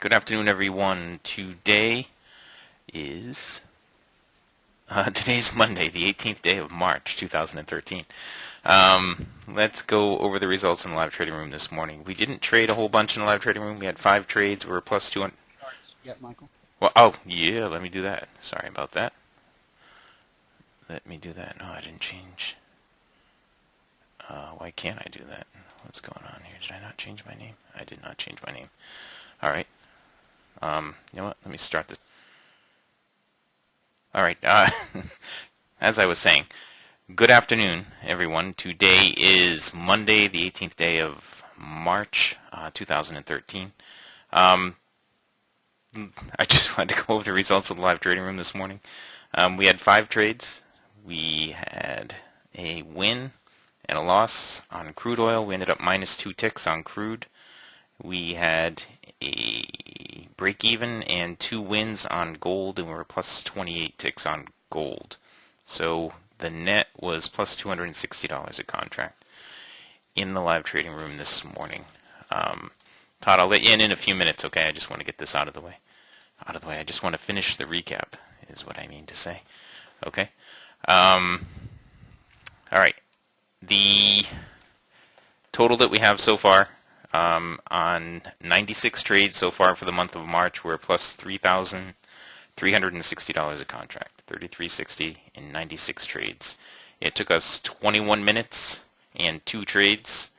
Good afternoon, everyone. Today's Monday, the 18th day of March, 2013. Let's go over the results in the live trading room this morning. We didn't trade a whole bunch in the live trading room. We had 5 trades. We were plus 200. Yeah, Michael. Well, oh, yeah, let me do that. Sorry about that. Let me do that. No, I didn't change. Why can't I do that? What's going on here? Did I not change my name? I did not change my name. All right. You know what? Let me start this. All right. As I was saying, good afternoon, everyone. Today is Monday, the 18th day of March, 2013. I just wanted to go over the results of the live trading room this morning. We had 5 trades. We had a win and a loss on crude oil. We ended up minus 2 ticks on crude. We had a break-even and 2 wins on gold, and we were plus 28 ticks on gold. So the net was plus $260 a contract in the live trading room this morning. Todd, I'll let you in a few minutes, okay? I just want to get this out of the way. I just want to finish the recap, is what I mean to say. Okay? All right. The total that we have so far on 96 trades so far for the month of March, we're plus $3,360 a contract, $33.60 in 96 trades. It took us 21 minutes and 2 trades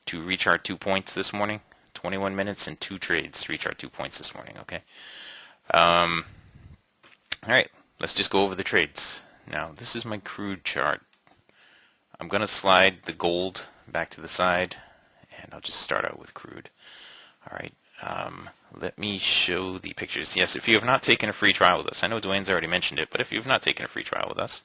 to reach our 2 points this morning. 21 minutes and 2 trades to reach our 2 points this morning, okay? All right, let's just go over the trades. Now, this is my crude chart. I'm going to slide the gold back to the side, and I'll just start out with crude. All right, let me show the pictures. Yes, if you have not taken a free trial with us, I know Dwayne's already mentioned it, but if you have not taken a free trial with us,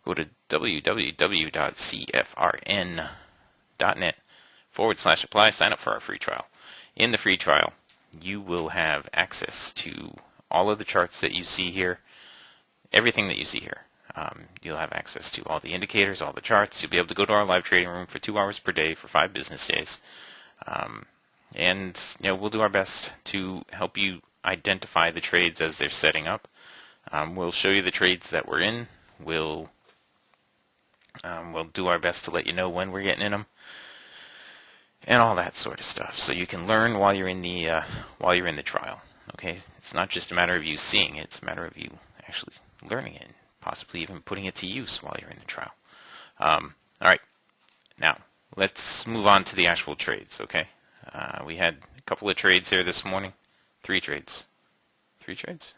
go to www.cfrn.net/apply, sign up for our free trial. In the free trial, you will have access to all of the charts that you see here, everything that you see here. You'll have access to all the indicators, all the charts. You'll be able to go to our live trading room for 2 hours per day for 5 business days. And we'll do our best to help you identify the trades as they're setting up. We'll show you the trades that we're in. We'll do our best to let you know when we're getting in them, and all that sort of stuff. So you can learn while you're in the trial. Okay, it's not just a matter of you seeing it; it's a matter of you actually learning it, and possibly even putting it to use while you're in the trial. All right, now let's move on to the actual trades. Okay, we had a couple of trades here this morning. 3 trades. 3 trades?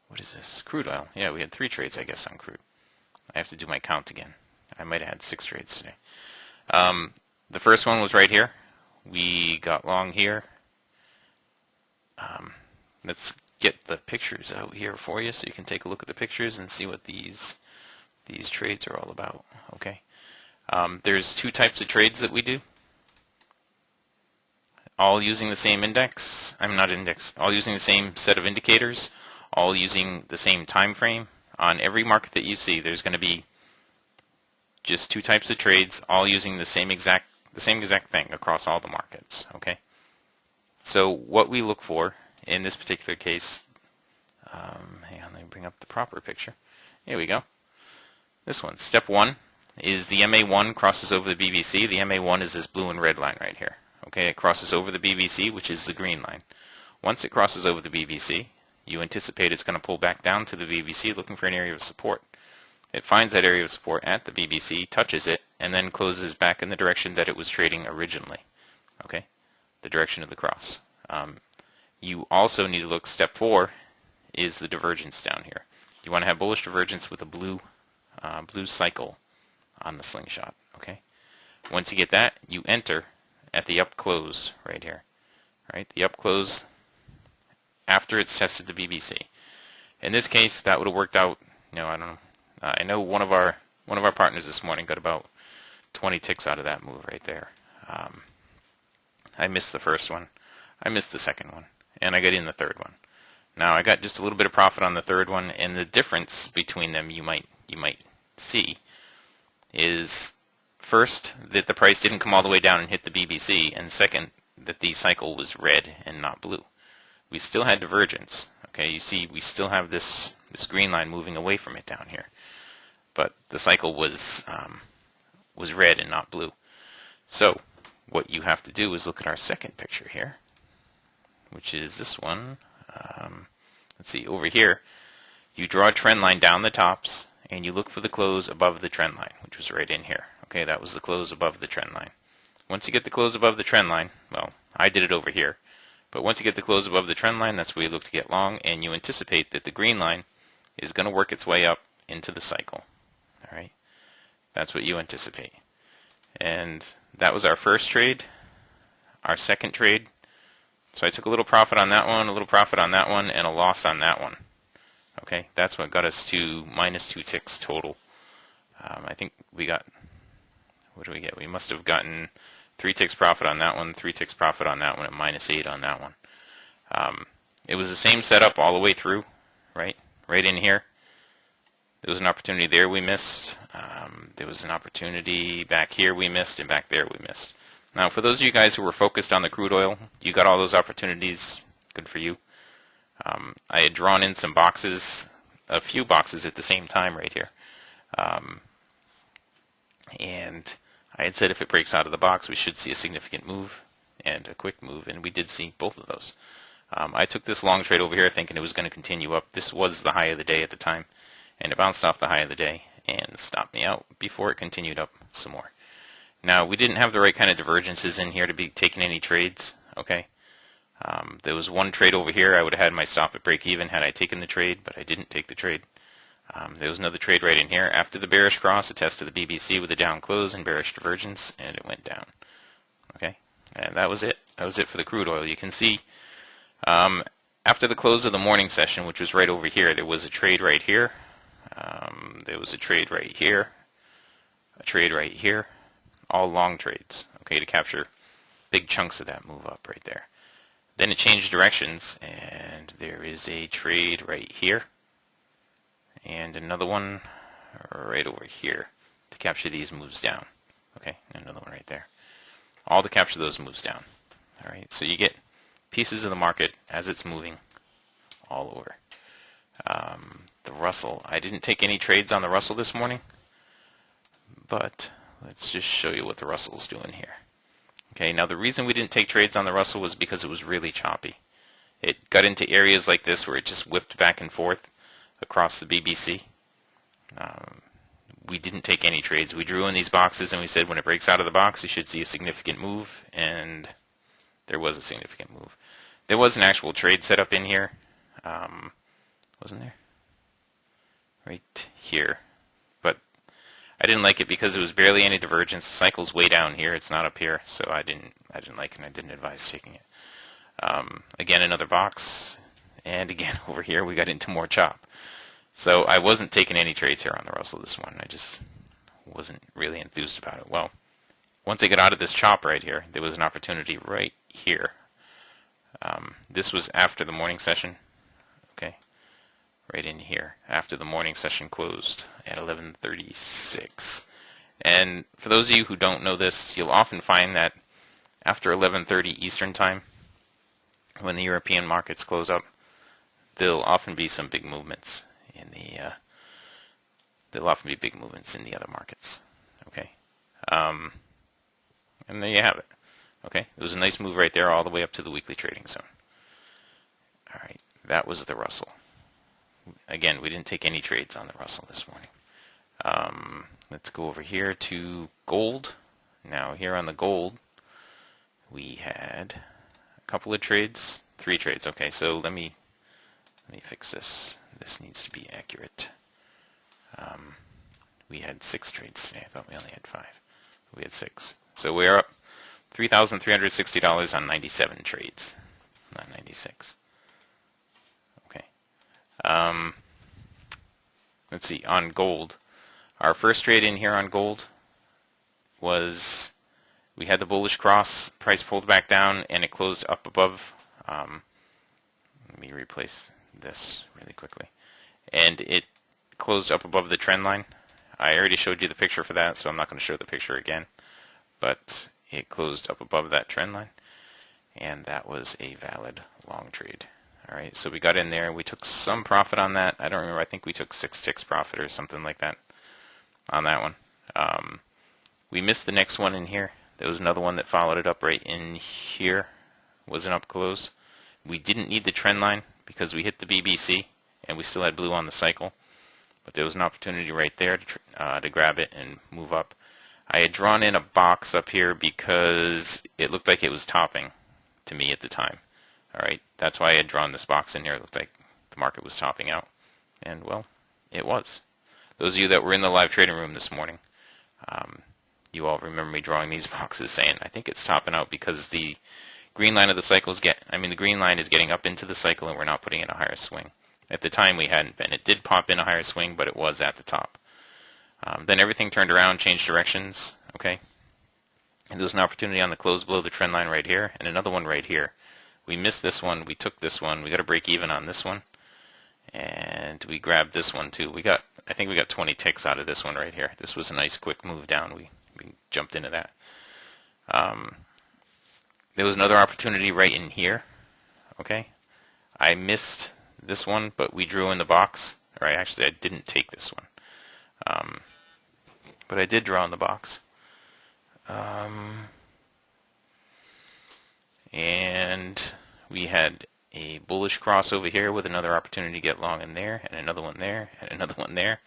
What is this? Crude oil. Yeah, we had 3 trades, I guess, on crude. I have to do my count again. I might have had 6 trades today. The first one was right here. We got long here. Let's get the pictures out here for you so you can take a look at the pictures and see what these trades are all about. Okay. There's 2 types of trades that we do. All using the same index. All using the same set of indicators. All using the same time frame. On every market that you see, there's going to be just 2 types of trades, all using the same exact thing across all the markets. Okay. So what we look for in this particular case, hang on, let me bring up the proper picture. Here we go. This one, step 1 is the MA1 crosses over the BBC. The MA1 is this blue and red line right here. Okay, it crosses over the BBC, which is the green line. Once it crosses over the BBC, you anticipate it's going to pull back down to the BBC looking for an area of support. It finds that area of support at the BBC, touches it, and then closes back in the direction that it was trading originally. Okay, the direction of the cross. You also need to look, step 4 is the divergence down here. You want to have bullish divergence with a blue cycle on the slingshot. Okay, once you get that, you enter at the up close right here. Right, the up close after it's tested the BBC. In this case, that would have worked out. I don't know. I know one of our partners this morning got about 20 ticks out of that move right there. I missed the first one. I missed the second one, and I got in the third one. Now I got just a little bit of profit on the third one, and the difference between them you might see is first that the price didn't come all the way down and hit the BBC, and second that the cycle was red and not blue. We still had divergence. Okay, you see we still have this green line moving away from it down here, but the cycle was red and not blue. So what you have to do is look at our second picture here, which is this one. Let's see, over here, you draw a trend line down the tops, and you look for the close above the trend line, which was right in here. Okay, that was the close above the trend line. Once you get the close above the trend line, well, I did it over here, but once you get the close above the trend line, that's where you look to get long, and you anticipate that the green line is going to work its way up into the cycle. All right, that's what you anticipate. And that was our first trade. Our second trade, so I took a little profit on that one, a little profit on that one, and a loss on that one. Okay, that's what got us to minus 2 ticks total. I think we got, what do we get? We must have gotten 3 ticks profit on that one, 3 ticks profit on that one, and minus 8 on that one. It was the same setup all the way through, right? Right in here. There was an opportunity there we missed. There was an opportunity back here we missed, and back there we missed. Now, for those of you guys who were focused on the crude oil, you got all those opportunities. Good for you. I had drawn in some boxes, a few boxes at the same time right here. And I had said if it breaks out of the box, we should see a significant move and a quick move, and we did see both of those. I took this long trade over here thinking it was going to continue up. This was the high of the day at the time, and it bounced off the high of the day and stopped me out before it continued up some more. Now, we didn't have the right kind of divergences in here to be taking any trades, okay? There was one trade over here. I would have had my stop at break even had I taken the trade, but I didn't take the trade. There was another trade right in here. After the bearish cross, it tested the BBC with a down close and bearish divergence, and it went down. Okay, and that was it. That was it for the crude oil. You can see after the close of the morning session, which was right over here, there was a trade right here. There was a trade right here. A trade right here. All long trades, okay, to capture big chunks of that move up right there. Then it changed directions, and there is a trade right here, and another one right over here to capture these moves down. Okay, and another one right there. All to capture those moves down. All right, so you get pieces of the market as it's moving all over. The Russell, I didn't take any trades on the Russell this morning, but let's just show you what the Russell's doing here. Okay, now the reason we didn't take trades on the Russell was because it was really choppy. It got into areas like this where it just whipped back and forth across the BBC. We didn't take any trades. We drew in these boxes and we said when it breaks out of the box you should see a significant move, and there was a significant move. There was an actual trade set up in here. Wasn't there? Right here. But I didn't like it because there was barely any divergence. The cycle's way down here. It's not up here, so I didn't like it, and I didn't advise taking it. Again, another box, and again over here we got into more chop. So I wasn't taking any trades here on the Russell this morning. I just wasn't really enthused about it. Well, once I got out of this chop right here, there was an opportunity right here. This was after the morning session. Okay, right in here after the morning session closed at 11:36. And for those of you who don't know this, you'll often find that after 11:30 Eastern time, when the European markets close up, there'll often be some big movements in the other markets. Okay, and there you have it. Okay, it was a nice move right there, all the way up to the weekly trading zone. All right, that was the Russell. Again, we didn't take any trades on the Russell this morning. Let's go over here to gold. Now here on the gold, we had a couple of trades, 3 trades. Okay, so let me fix this. This needs to be accurate. We had 6 trades today. I thought we only had 5. We had 6. So we're up $3,360 on 97 trades, not 96. Okay. Let's see, on gold. Our first trade in here on gold was, we had the bullish cross, price pulled back down, and it closed up above. Let me replace this really quickly. And it closed up above the trend line. I already showed you the picture for that, so I'm not going to show the picture again. But it closed up above that trend line. and that was a valid long trade. All right, so we got in there. We took some profit on that. I don't remember. I think we took 6 ticks profit or something like that on that one. We missed the next one in here. There was another one that followed it up right in here. Was an up close. We didn't need the trend line because we hit the BBC and we still had blue on the cycle. But there was an opportunity right there to grab it and move up. I had drawn in a box up here because it looked like it was topping to me at the time. All right, that's why I had drawn this box in here. It looked like the market was topping out. And, well, it was. Those of you that were in the live trading room this morning, you all remember me drawing these boxes saying, I think it's topping out because the green line of the cycle is the green line is getting up into the cycle and we're not putting in a higher swing. At the time we hadn't been. It did pop in a higher swing, but it was at the top. Then everything turned around, changed directions, okay? And there was an opportunity on the close below the trend line right here, and another one right here. We missed this one, we took this one, we got a break even on this one, and we grabbed this one too. I think we got 20 ticks out of this one right here. This was a nice quick move down. We jumped into that. There was another opportunity right in here, okay? I missed this one, but we drew in the box. Or actually, I didn't take this one. But I did draw in the box. And we had a bullish cross over here with another opportunity to get long in there, and another one there, and another one there,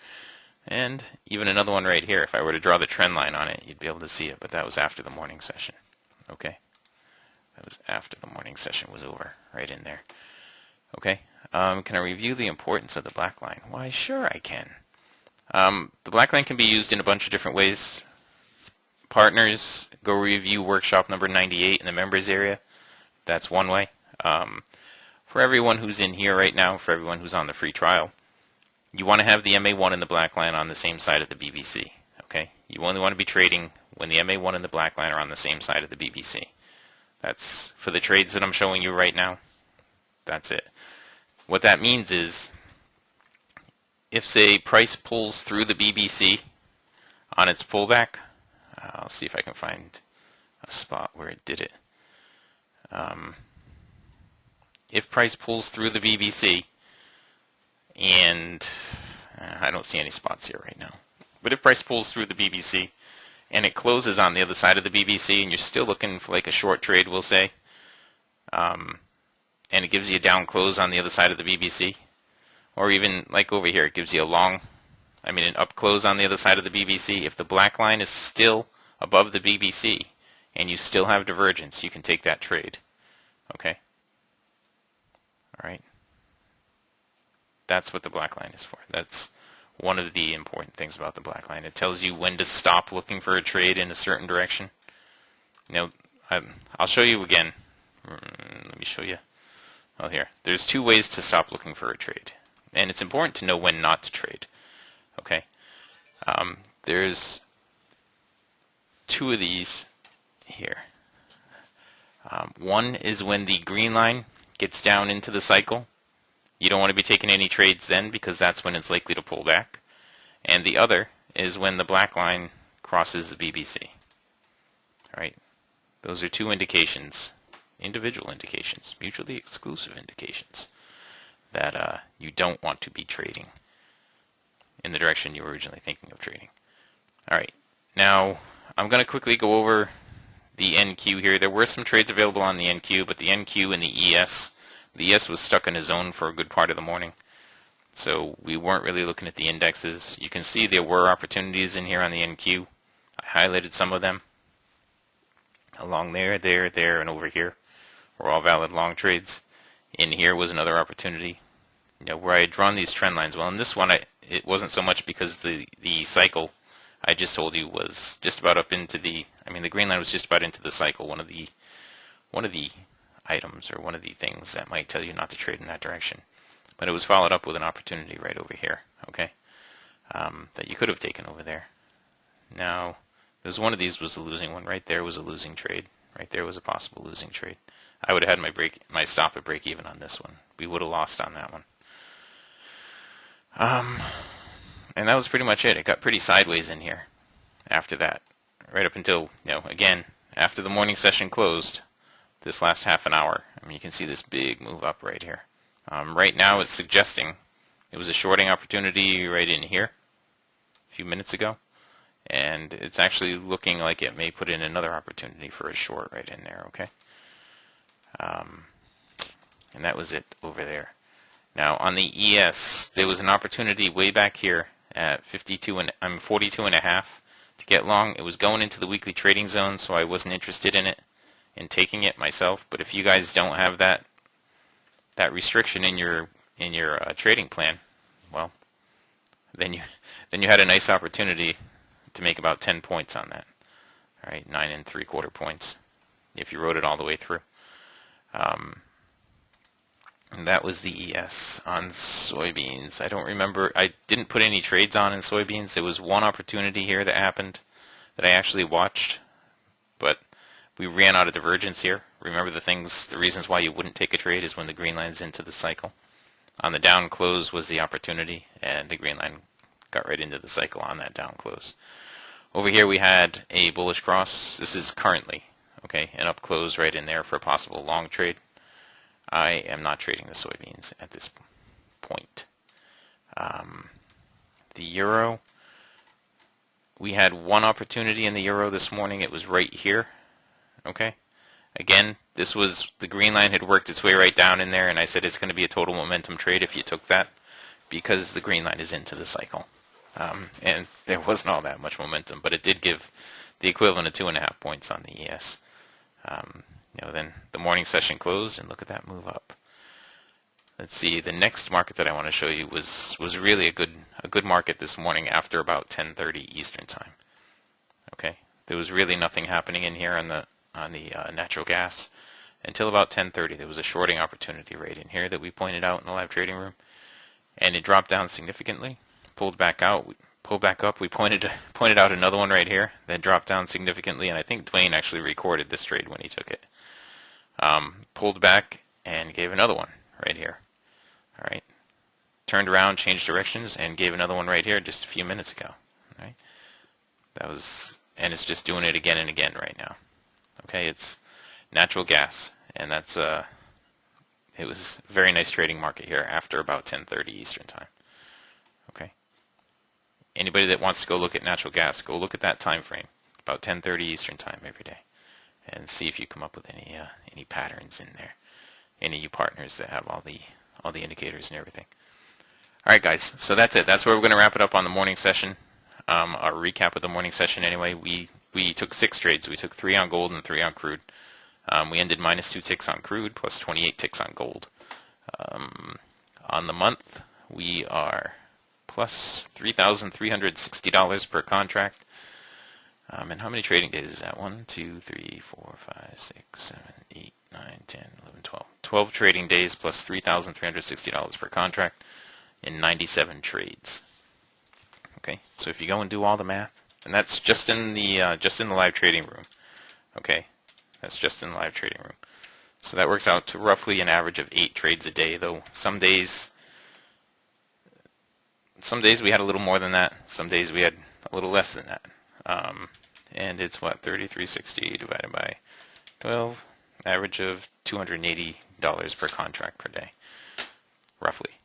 and even another one right here. If I were to draw the trend line on it, you'd be able to see it, but that was after the morning session. Okay? That was after the morning session was over, right in there. Okay? Can I review the importance of the black line? Why, sure I can. The black line can be used in a bunch of different ways. Partners, go review workshop number 98 in the members area. That's one way. For everyone who's in here right now, for everyone who's on the free trial, you want to have the MA1 and the black line on the same side of the BBC. Okay? You only want to be trading when the MA1 and the black line are on the same side of the BBC. That's for the trades that I'm showing you right now. That's it. What that means is, if, say, price pulls through the BBC on its pullback, I'll see if I can find a spot where it did it. If price pulls through the BBC, and I don't see any spots here right now, but if price pulls through the BBC and it closes on the other side of the BBC and you're still looking for like a short trade, we'll say, and it gives you a down close on the other side of the BBC, or even like over here, it gives you an up close on the other side of the BBC. If the black line is still above the BBC and you still have divergence, you can take that trade. Okay? All right? That's what the black line is for. That's one of the important things about the black line. It tells you when to stop looking for a trade in a certain direction. I'll show you again. Let me show you. Oh, here. There's 2 ways to stop looking for a trade. And it's important to know when not to trade. Okay? There's 2 of these here. One is when the green line gets down into the cycle. You don't want to be taking any trades then because that's when it's likely to pull back. And the other is when the black line crosses the BBC. All right? Those are 2 indications, individual indications, mutually exclusive indications, that you don't want to be trading in the direction you were originally thinking of trading. All right. Now, I'm going to quickly go over the NQ here. There were some trades available on the NQ, but the NQ and the ES was stuck in a zone for a good part of the morning. So we weren't really looking at the indexes. You can see there were opportunities in here on the NQ. I highlighted some of them. Along there, and over here were all valid long trades. In here was another opportunity, where I had drawn these trend lines. Well, in this one, it wasn't so much because the cycle I just told you was just about up into the green line was just about into the cycle. One of the items or one of the things that might tell you not to trade in that direction. But it was followed up with an opportunity right over here, okay, that you could have taken over there. Now, there's one of these was a losing one. Right there was a losing trade. Right there was a possible losing trade. I would have had my stop at break even on this one. We would have lost on that one. And that was pretty much it. It got pretty sideways in here after that. Right up until, again, after the morning session closed, this last half an hour. I mean, you can see this big move up right here. Right now it's suggesting it was a shorting opportunity right in here a few minutes ago, and it's actually looking like it may put in another opportunity for a short right in there, okay? And that was it over there. Now on the ES, there was an opportunity way back here at 42 and 42 and a half to get long. It was going into the weekly trading zone, so I wasn't interested in it, in taking it myself. But if you guys don't have that restriction in your trading plan, well, then you had a nice opportunity to make about 10 points on that. All right, 9 3/4 points if you rode it all the way through. And that was the ES. On soybeans, I don't remember. I didn't put any trades on in soybeans. There was one opportunity here that happened that I actually watched, but we ran out of divergence here. Remember the reasons why you wouldn't take a trade is when the green line is into the cycle. On the down close was the opportunity, and the green line got right into the cycle on that down close. Over here we had a bullish cross. This is currently, okay, an up close right in there for a possible long trade. I am not trading the soybeans at this point. The euro, we had one opportunity in the euro this morning. It was right here. Okay. Again, this was the green line had worked its way right down in there, and I said it's going to be a total momentum trade if you took that, because the green line is into the cycle. And there wasn't all that much momentum, but it did give the equivalent of 2.5 points on the ES. Then the morning session closed, and look at that move up. Let's see. The next market that I want to show you was really a good market this morning after about 10:30 Eastern time. Okay, there was really nothing happening in here on the natural gas until about 10:30. There was a shorting opportunity right in here that we pointed out in the live trading room, and it dropped down significantly, pulled back out. Pulled back up. We pointed out another one right here that dropped down significantly, and I think Dwayne actually recorded this trade when he took it. Pulled back and gave another one right here. All right, turned around, changed directions, and gave another one right here just a few minutes ago. All right, and it's just doing it again and again right now. Okay, it's natural gas, and it was a very nice trading market here after about 10:30 Eastern time. Okay. Anybody that wants to go look at natural gas, go look at that time frame, about 10:30 Eastern time every day, and see if you come up with any patterns in there. Any of you partners that have all the indicators and everything. All right, guys. So that's it. That's where we're going to wrap it up on the morning session. Our recap of the morning session. Anyway, we took 6 trades. We took 3 on gold and 3 on crude. We ended minus 2 ticks on crude, plus 28 ticks on gold. On the month, we are plus $3,360 per contract. And how many trading days is that? 1, 2, 3, 4, 5, 6, 7, 8, 9, 10, 11, 12. 12 trading days plus $3,360 per contract in 97 trades. Okay, so if you go and do all the math, and that's just in the live trading room. Okay, that's just in the live trading room. So that works out to roughly an average of 8 trades a day, though some days we had a little more than that. Some days we had a little less than that. And it's what, 3360 divided by 12, average of $280 per contract per day, roughly.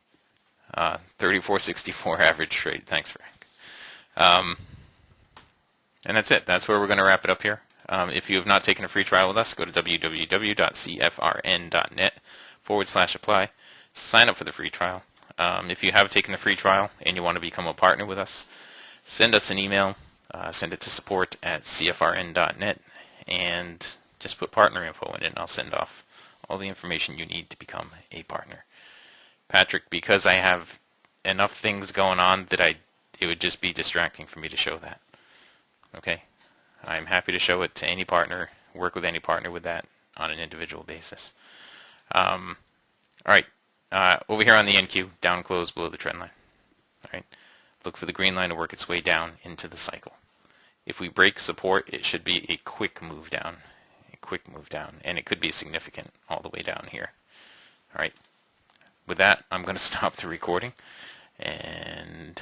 3464 average trade. Thanks, Frank. And that's it. That's where we're going to wrap it up here. If you have not taken a free trial with us, go to www.cfrn.net/apply. Sign up for the free trial. If you have taken the free trial and you want to become a partner with us, send us an email. Send it to support@cfrn.net and just put partner info in it, and I'll send off all the information you need to become a partner. Patrick, because I have enough things going on that it would just be distracting for me to show that. Okay? I'm happy to show it to any partner, work with any partner with that on an individual basis. All right. Over here on the NQ, down close below the trend line. All right. Look for the green line to work its way down into the cycle. If we break support, it should be a quick move down. And it could be significant all the way down here. All right. With that, I'm going to stop the recording, and